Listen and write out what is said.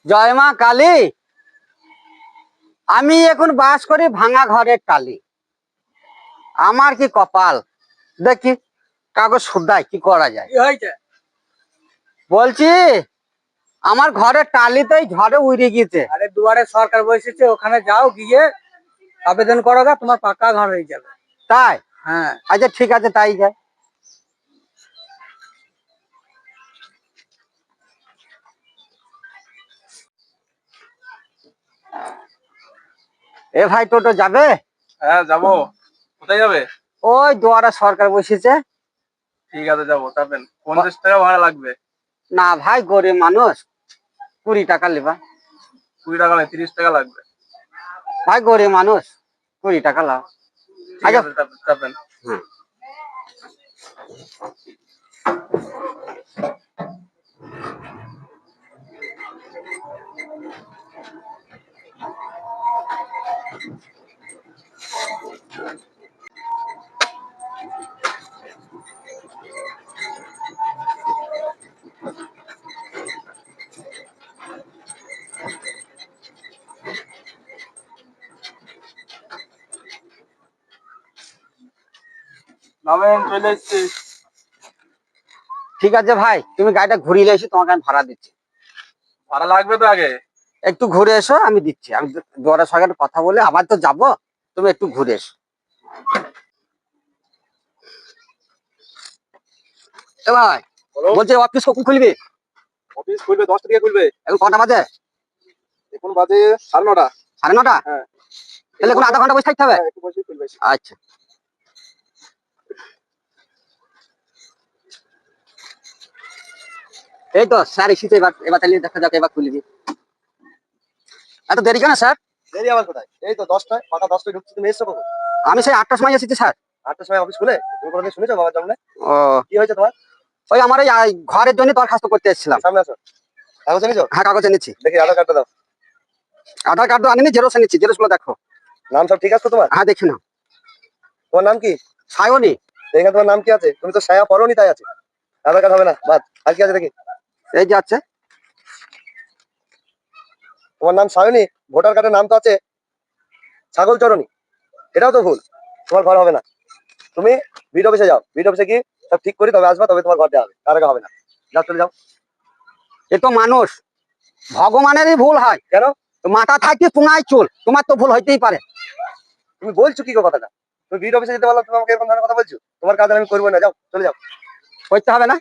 জয় মা কালী। আমি এখন বাস করি ভাঙা ঘরের টালি। আমার কি কপাল, দেখি কাগজ শুধাই কি করা যায়। বলছি আমার ঘরের টালিতেই ঝড়ে উড়ে গিয়েছে। আরে দুয়ারে সরকার বসেছে, ওখানে যাও, গিয়ে আবেদন করো, তোমার পাকা ঘর হয়ে যাবে। তাই? হ্যাঁ। আচ্ছা ঠিক আছে, তাই যায়। এ ভাই, টোটো যাবে? হ্যাঁ যাবো। কোথায় যাবে? ওই দুয়ারে সরকার বসেছে। ঠিক আছে যাবো, চাপেন। 50 টাকা ভাড়া লাগবে। না ভাই, গরিব মানুষ, 20 টাকা লিবা। 20 টাকা নয়, 30 টাকা লাগবে। ভাই গরিব মানুষ, 20 টাকা লাও। ঠিক আচ্ছা। আছে চাপেন। হ্যাঁ। নামেন, চলে এসছি। ঠিক আছে ভাই, তুমি গাড়িটা ঘুরিয়ে এসে তোমাকে আমি ভাড়া দিচ্ছি। ভাড়া লাগবে তো আগে। একটু ঘুরে এসো, আমি দিচ্ছি। আমি দুয়ারের সরকার কথা বলে আবার তো যাবো, তুমি একটু ঘুরে এসো। এ ভাই, বলছি অফিস কখন খুলবি? অফিস খুলবে 10 তারিখে খুলবে। এখন কটা বাজে? এখন বাজে 9:30। 9:30? হ্যাঁ। তাহলে এখন আধা ঘন্টা বসে থাকতে হবে। একটু বসে খুলবে। আচ্ছা। এই তো স্যার এসেছে, এবার এবার তাহলে দেখা যাক, এবার খুলবি। এত দেরি কেন স্যার? দেরি আবার কোথায়? এই তো 10টায়, পাকা 10টায় ঢুকছি। তুমি এসছো কখন? আমি সেই 8টার সময় এসেছি স্যার। 8টার সময় অফিস খুলে? তুমি কোনোদিন শুনেছো বাবার জন্মে? ও, কি হয়েছে তোমার? ওই আমার এই ঘরের জন্য দরখাস্ত করতে এসেছিলাম। সামনে আসো। কাগজ এনেছো? হ্যাঁ, কাগজ এনেছি। দেখি আধার কার্ডটা দাও। আধার কার্ড তো আনিনি, জেরক্স এনেছি। জেরক্স গুলো দেখো। নাম সব ঠিক আছে তো তোমার? হ্যাঁ, দেখি না। তোমার নাম কি? সায়নী। এখানে তোমার নাম কি আছে? তুমি তো ছায়া পরনি, তাই আছে। আধার কার্ড হবে না, বাদ। আর কি আছে দেখি? এই যে আছে। তোমার নাম সায়নী, ভোটার কার্ডের নাম তো আছে ছাগল চরণী। এটাও তো ভুল, তোমার ঘর হবে না। তুমি বিড অফিসে যাও, বিড অফিসে কি সব ঠিক করি তবে আসবা, তবে তোমার ঘর দেওয়া হবে, তার আগে হবে না। যাও, চলে যাও। এ তো মানুষ, ভগবানেরই ভুল হয়। কেন? মাথা থাকতে পুঙায় চুল, তোমার তো ভুল হইতেই পারে। তুমি বলছো কি গো কথাটা? তুমি বিড অফিসে যেতে পারলো, তুমি আমাকে এরকম ধরনের কথা বলছো? তোমার কাজ আমি করবো না, যাও, চলে যাও। করতে হবে না।